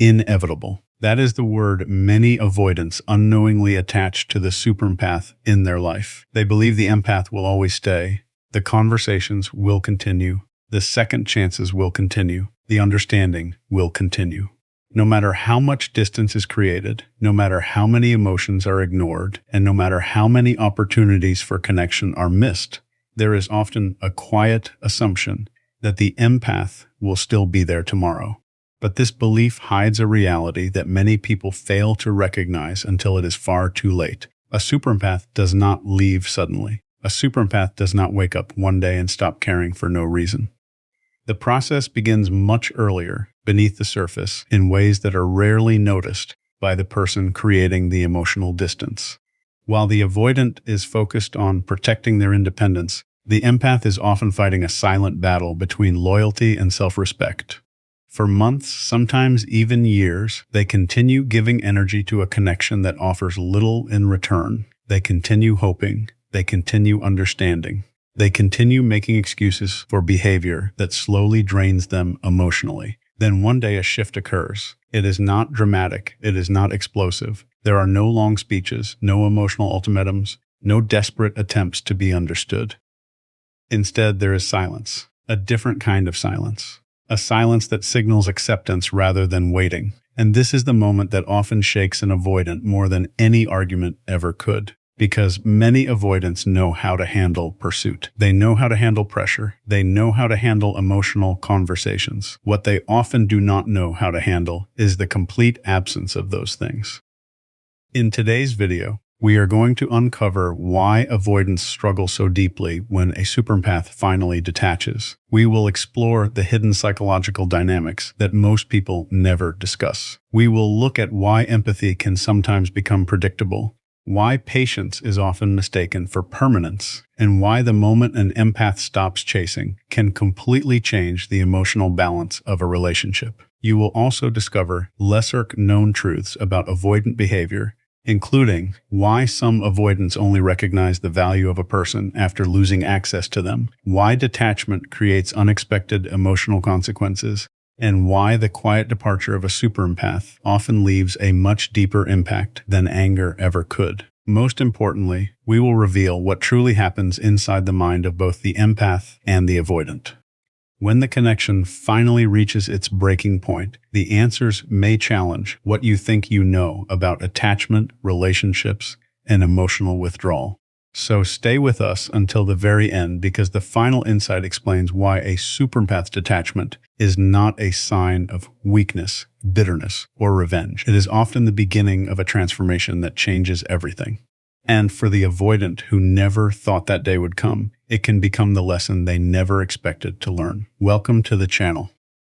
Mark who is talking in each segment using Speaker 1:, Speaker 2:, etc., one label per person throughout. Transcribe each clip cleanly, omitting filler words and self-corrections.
Speaker 1: inevitable. That is the word many avoidants unknowingly attach to the superempath in their life. They believe the empath will always stay, the conversations will continue, the second chances will continue, the understanding will continue. No matter how much distance is created, no matter how many emotions are ignored, and no matter how many opportunities for connection are missed, there is often a quiet assumption that the empath will still be there tomorrow. But this belief hides a reality that many people fail to recognize until it is far too late. A superempath does not leave suddenly. A superempath does not wake up one day and stop caring for no reason. The process begins much earlier, beneath the surface, in ways that are rarely noticed by the person creating the emotional distance. While the avoidant is focused on protecting their independence, the empath is often fighting a silent battle between loyalty and self-respect. For months, sometimes even years, they continue giving energy to a connection that offers little in return. They continue hoping. They continue understanding. They continue making excuses for behavior that slowly drains them emotionally. Then one day a shift occurs. It is not dramatic. It is not explosive. There are no long speeches, no emotional ultimatums, no desperate attempts to be understood. Instead, there is silence, a different kind of silence. A silence that signals acceptance rather than waiting. And this is the moment that often shakes an avoidant more than any argument ever could. Because many avoidants know how to handle pursuit. They know how to handle pressure. They know how to handle emotional conversations. What they often do not know how to handle is the complete absence of those things. In today's video, we are going to uncover why avoidants struggle so deeply when a superempath finally detaches. We will explore the hidden psychological dynamics that most people never discuss. We will look at why empathy can sometimes become predictable, why patience is often mistaken for permanence, and why the moment an empath stops chasing can completely change the emotional balance of a relationship. You will also discover lesser-known truths about avoidant behavior, including why some avoidants only recognize the value of a person after losing access to them, why detachment creates unexpected emotional consequences, and why the quiet departure of a superempath often leaves a much deeper impact than anger ever could. Most importantly, we will reveal what truly happens inside the mind of both the empath and the avoidant. When the connection finally reaches its breaking point, the answers may challenge what you think you know about attachment, relationships, and emotional withdrawal. So stay with us until the very end, because the final insight explains why a superempath detachment is not a sign of weakness, bitterness, or revenge. It is often the beginning of a transformation that changes everything. And for the avoidant who never thought that day would come, it can become the lesson they never expected to learn. Welcome to the channel.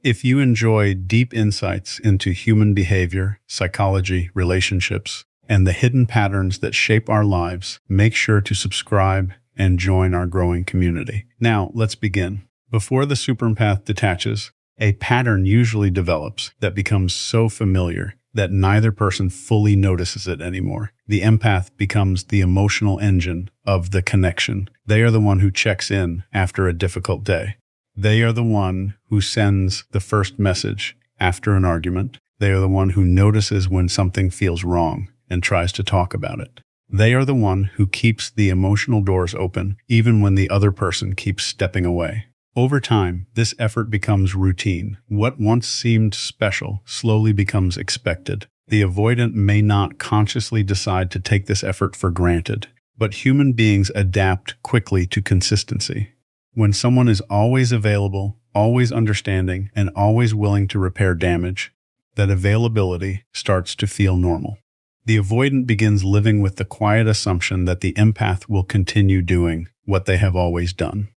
Speaker 1: If you enjoy deep insights into human behavior, psychology, relationships, and the hidden patterns that shape our lives, make sure to subscribe and join our growing community. Now, let's begin. Before the superempath detaches, a pattern usually develops that becomes so familiar that neither person fully notices it anymore. The empath becomes the emotional engine of the connection. They are the one who checks in after a difficult day. They are the one who sends the first message after an argument. They are the one who notices when something feels wrong and tries to talk about it. They are the one who keeps the emotional doors open even when the other person keeps stepping away. Over time, this effort becomes routine. What once seemed special slowly becomes expected. The avoidant may not consciously decide to take this effort for granted, but human beings adapt quickly to consistency. When someone is always available, always understanding, and always willing to repair damage, that availability starts to feel normal. The avoidant begins living with the quiet assumption that the empath will continue doing what they have always done.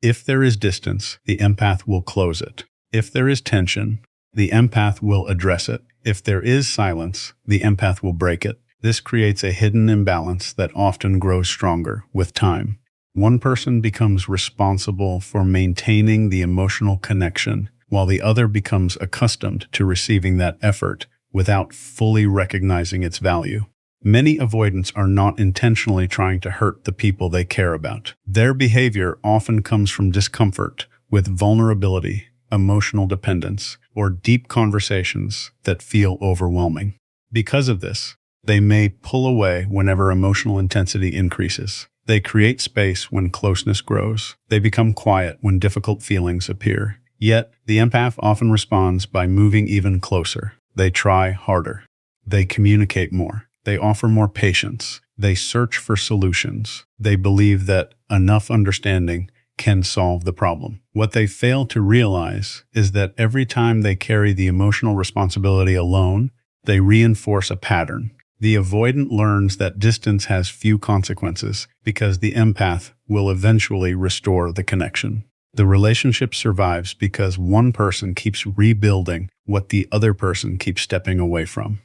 Speaker 1: If there is distance, the empath will close it. If there is tension, the empath will address it. If there is silence, the empath will break it. This creates a hidden imbalance that often grows stronger with time. One person becomes responsible for maintaining the emotional connection, while the other becomes accustomed to receiving that effort without fully recognizing its value. Many avoidants are not intentionally trying to hurt the people they care about. Their behavior often comes from discomfort with vulnerability emotional dependence, or deep conversations that feel overwhelming. Because of this, they may pull away whenever emotional intensity increases. They create space when closeness grows. They become quiet when difficult feelings appear. Yet, the empath often responds by moving even closer. They try harder. They communicate more. They offer more patience. They search for solutions. They believe that enough understanding can solve the problem. What they fail to realize is that every time they carry the emotional responsibility alone, they reinforce a pattern. The avoidant learns that distance has few consequences because the empath will eventually restore the connection. The relationship survives because one person keeps rebuilding what the other person keeps stepping away from.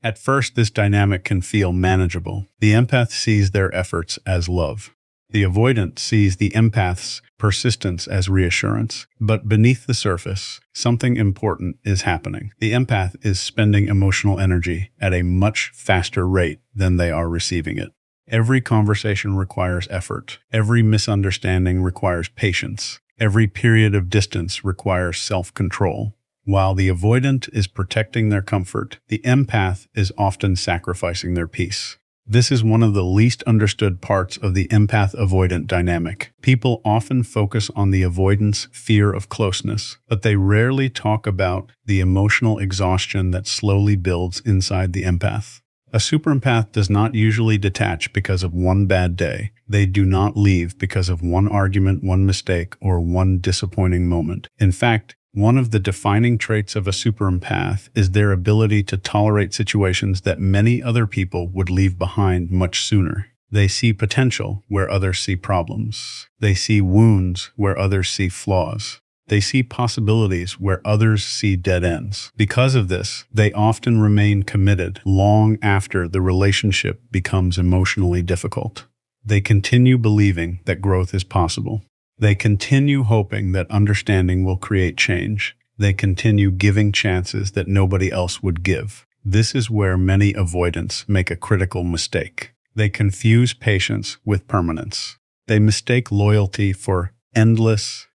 Speaker 1: At first, this dynamic can feel manageable. The empath sees their efforts as love. The avoidant sees the empath's persistence as reassurance. But beneath the surface, something important is happening. The empath is spending emotional energy at a much faster rate than they are receiving it. Every conversation requires effort. Every misunderstanding requires patience. Every period of distance requires self-control. While the avoidant is protecting their comfort, the empath is often sacrificing their peace. This is one of the least understood parts of the empath-avoidant dynamic. People often focus on the avoidant's fear of closeness, but they rarely talk about the emotional exhaustion that slowly builds inside the empath. A superempath does not usually detach because of one bad day. They do not leave because of one argument, one mistake, or one disappointing moment. In fact, one of the defining traits of a superempath is their ability to tolerate situations that many other people would leave behind much sooner. They see potential where others see problems. They see wounds where others see flaws. They see possibilities where others see dead ends. Because of this, they often remain committed long after the relationship becomes emotionally difficult. They continue believing that growth is possible. They continue hoping that understanding will create change. They continue giving chances that nobody else would give. This is where many avoidants make a critical mistake. They confuse patience with permanence. They mistake loyalty for endless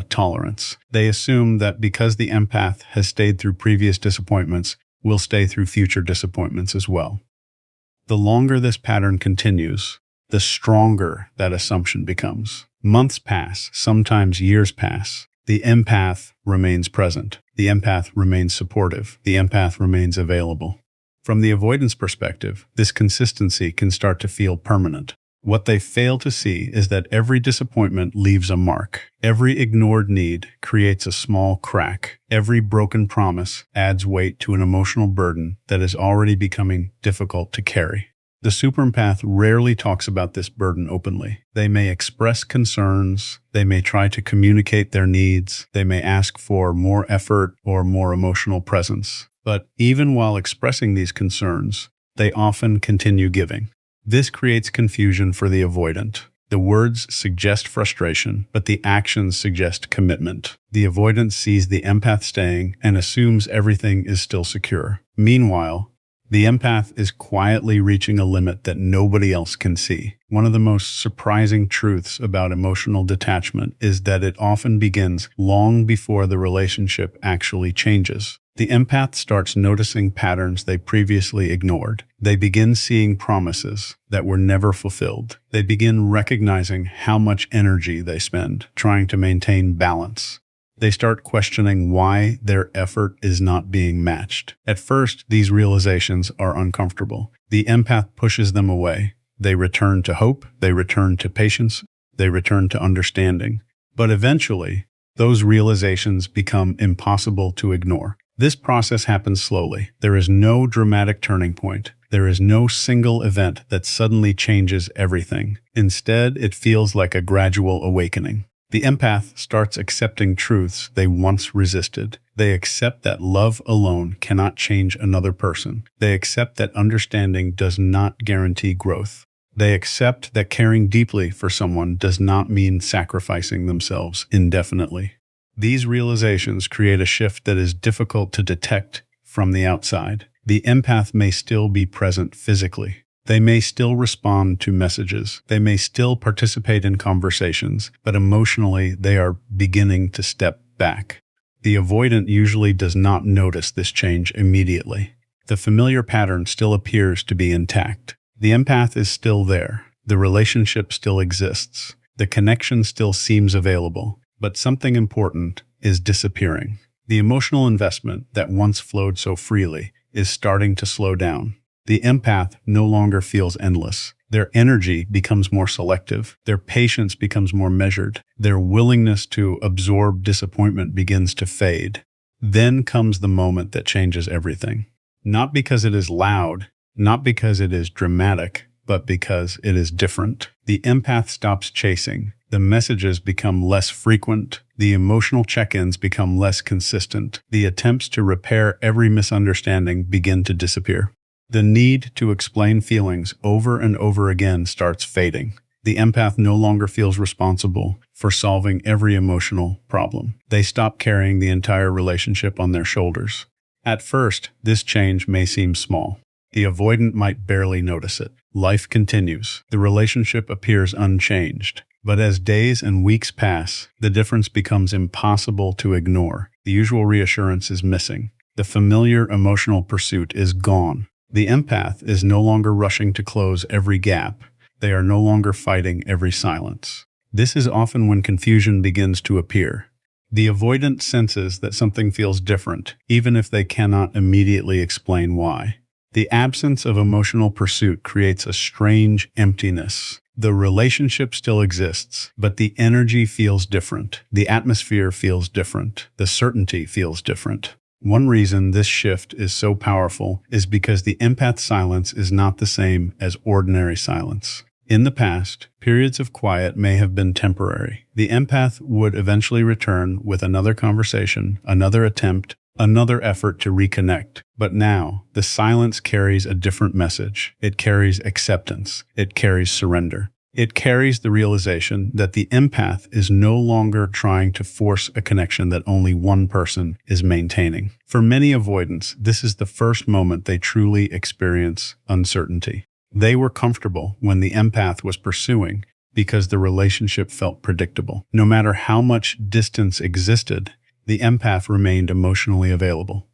Speaker 1: tolerance. They assume that because the empath has stayed through previous disappointments, will stay through future disappointments as well. The longer this pattern continues, the stronger that assumption becomes. Months pass, sometimes years pass. The empath remains present. The empath remains supportive. The empath remains available. From the avoidance perspective, this consistency can start to feel permanent. What they fail to see is that every disappointment leaves a mark. Every ignored need creates a small crack. Every broken promise adds weight to an emotional burden that is already becoming difficult to carry. The superempath rarely talks about this burden openly. They may express concerns, they may try to communicate their needs, they may ask for more effort or more emotional presence. But even while expressing these concerns, they often continue giving. This creates confusion for the avoidant. The words suggest frustration, but the actions suggest commitment. The avoidant sees the empath staying and assumes everything is still secure. Meanwhile, the empath is quietly reaching a limit that nobody else can see. One of the most surprising truths about emotional detachment is that it often begins long before the relationship actually changes. The empath starts noticing patterns they previously ignored. They begin seeing promises that were never fulfilled. They begin recognizing how much energy they spend trying to maintain balance. They start questioning why their effort is not being matched. At first, these realizations are uncomfortable. The empath pushes them away. They return to hope, they return to patience, they return to understanding. But eventually, those realizations become impossible to ignore. This process happens slowly. There is no dramatic turning point. There is no single event that suddenly changes everything. Instead, it feels like a gradual awakening. The empath starts accepting truths they once resisted. They accept that love alone cannot change another person. They accept that understanding does not guarantee growth. They accept that caring deeply for someone does not mean sacrificing themselves indefinitely. These realizations create a shift that is difficult to detect from the outside. The empath may still be present physically. They may still respond to messages. They may still participate in conversations, but emotionally they are beginning to step back. The avoidant usually does not notice this change immediately. The familiar pattern still appears to be intact. The empath is still there. The relationship still exists. The connection still seems available. But something important is disappearing. The emotional investment that once flowed so freely is starting to slow down. The empath no longer feels endless. Their energy becomes more selective. Their patience becomes more measured. Their willingness to absorb disappointment begins to fade. Then comes the moment that changes everything. Not because it is loud, not because it is dramatic, but because it is different. The empath stops chasing. The messages become less frequent. The emotional check-ins become less consistent. The attempts to repair every misunderstanding begin to disappear. The need to explain feelings over and over again starts fading. The empath no longer feels responsible for solving every emotional problem. They stop carrying the entire relationship on their shoulders. At first, this change may seem small. The avoidant might barely notice it. Life continues. The relationship appears unchanged. But as days and weeks pass, the difference becomes impossible to ignore. The usual reassurance is missing. The familiar emotional pursuit is gone. The empath is no longer rushing to close every gap. They are no longer fighting every silence. This is often when confusion begins to appear. The avoidant senses that something feels different, even if they cannot immediately explain why. The absence of emotional pursuit creates a strange emptiness. The relationship still exists, but the energy feels different. The atmosphere feels different. The certainty feels different. One reason this shift is so powerful is because the empath silence is not the same as ordinary silence. In the past, periods of quiet may have been temporary. The empath would eventually return with another conversation, another attempt, another effort to reconnect. But now, the silence carries a different message. It carries acceptance. It carries surrender. It carries the realization that the empath is no longer trying to force a connection that only one person is maintaining. For many avoidants, this is the first moment they truly experience uncertainty. They were comfortable when the empath was pursuing because the relationship felt predictable. No matter how much distance existed, the empath remained emotionally available.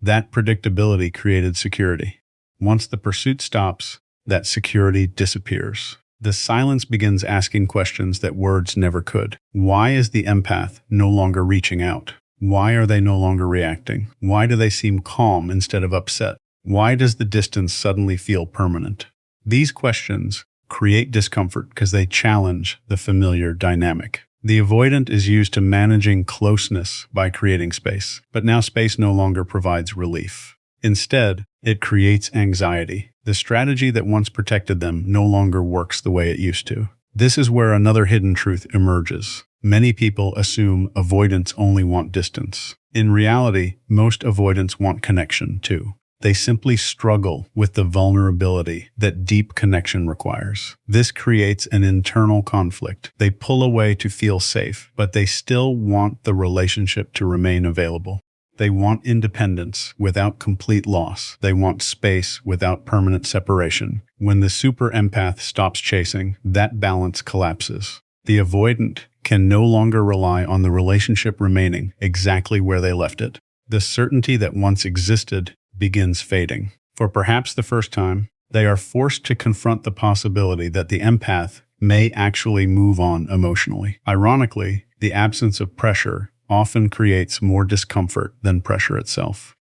Speaker 1: That predictability created security. Once the pursuit stops, that security disappears. The silence begins asking questions that words never could. Why is the empath no longer reaching out? Why are they no longer reacting? Why do they seem calm instead of upset? Why does the distance suddenly feel permanent? These questions create discomfort because they challenge the familiar dynamic. The avoidant is used to managing closeness by creating space, but now space no longer provides relief. Instead, it creates anxiety. The strategy that once protected them no longer works the way it used to. This is where another hidden truth emerges. Many people assume avoidants only want distance. In reality, most avoidants want connection too. They simply struggle with the vulnerability that deep connection requires. This creates an internal conflict. They pull away to feel safe, but they still want the relationship to remain available. They want independence without complete loss. They want space without permanent separation. When the superempath stops chasing, that balance collapses. The avoidant can no longer rely on the relationship remaining exactly where they left it. The certainty that once existed begins fading. For perhaps the first time, they are forced to confront the possibility that the empath may actually move on emotionally. Ironically, the absence of pressure often creates more discomfort than pressure itself.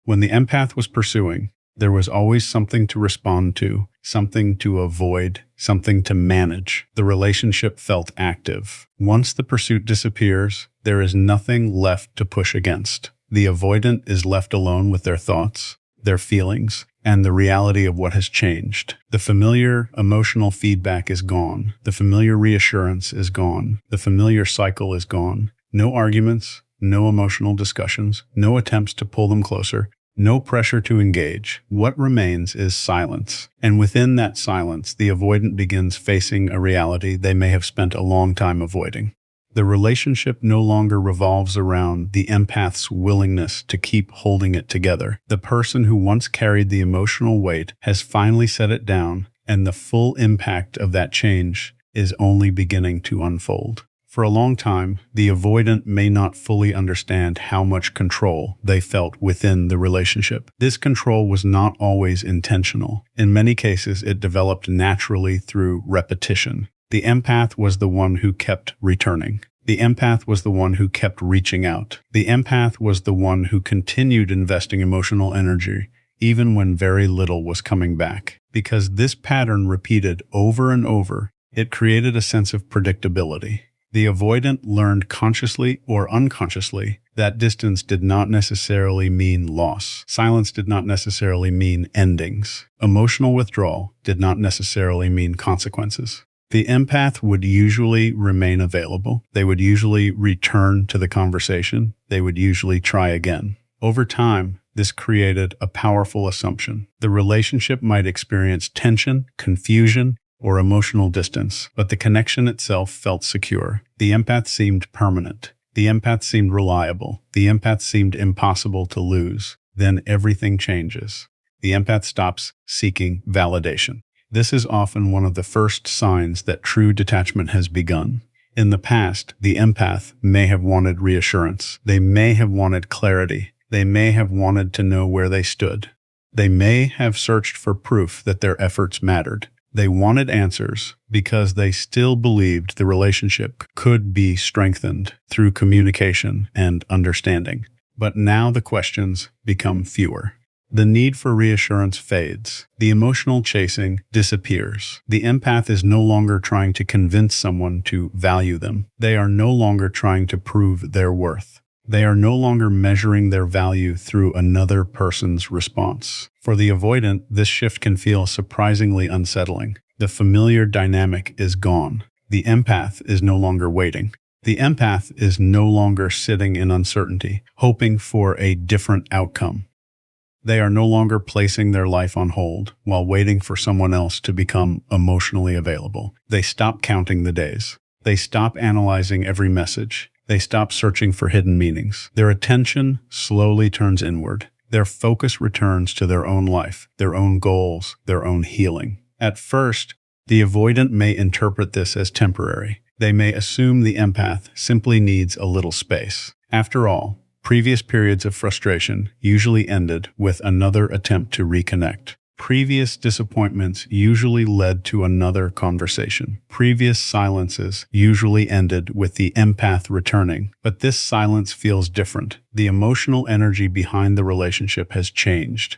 Speaker 1: When the empath was pursuing, there was always something to respond to, something to avoid, something to manage. The relationship felt active. Once the pursuit disappears, there is nothing left to push against. The avoidant is left alone with their thoughts, their feelings, and the reality of what has changed. The familiar emotional feedback is gone. The familiar reassurance is gone. The familiar cycle is gone. No arguments, no emotional discussions, no attempts to pull them closer, no pressure to engage. What remains is silence. And within that silence, the avoidant begins facing a reality they may have spent a long time avoiding. The relationship no longer revolves around the empath's willingness to keep holding it together. The person who once carried the emotional weight has finally set it down, and the full impact of that change is only beginning to unfold. For a long time, the avoidant may not fully understand how much control they felt within the relationship. This control was not always intentional. In many cases, it developed naturally through repetition. The empath was the one who kept returning. The empath was the one who kept reaching out. The empath was the one who continued investing emotional energy, even when very little was coming back. Because this pattern repeated over and over, it created a sense of predictability. The avoidant learned consciously or unconsciously that distance did not necessarily mean loss. Silence did not necessarily mean endings. Emotional withdrawal did not necessarily mean consequences. The empath would usually remain available. They would usually return to the conversation. They would usually try again. Over time, this created a powerful assumption. The relationship might experience tension, confusion, or emotional distance, but the connection itself felt secure. The empath seemed permanent. The empath seemed reliable. The empath seemed impossible to lose. Then everything changes. The empath stops seeking validation. This is often one of the first signs that true detachment has begun. In the past, the empath may have wanted reassurance. They may have wanted clarity. They may have wanted to know where they stood. They may have searched for proof that their efforts mattered. They wanted answers because they still believed the relationship could be strengthened through communication and understanding. But now the questions become fewer. The need for reassurance fades. The emotional chasing disappears. The empath is no longer trying to convince someone to value them. They are no longer trying to prove their worth. They are no longer measuring their value through another person's response. For the avoidant, this shift can feel surprisingly unsettling. The familiar dynamic is gone. The empath is no longer waiting. The empath is no longer sitting in uncertainty, hoping for a different outcome. They are no longer placing their life on hold while waiting for someone else to become emotionally available. They stop counting the days. They stop analyzing every message. They stop searching for hidden meanings. Their attention slowly turns inward. Their focus returns to their own life, their own goals, their own healing. At first, the avoidant may interpret this as temporary. They may assume the empath simply needs a little space. After all, previous periods of frustration usually ended with another attempt to reconnect. Previous disappointments usually led to another conversation. Previous silences usually ended with the empath returning. But this silence feels different. The emotional energy behind the relationship has changed.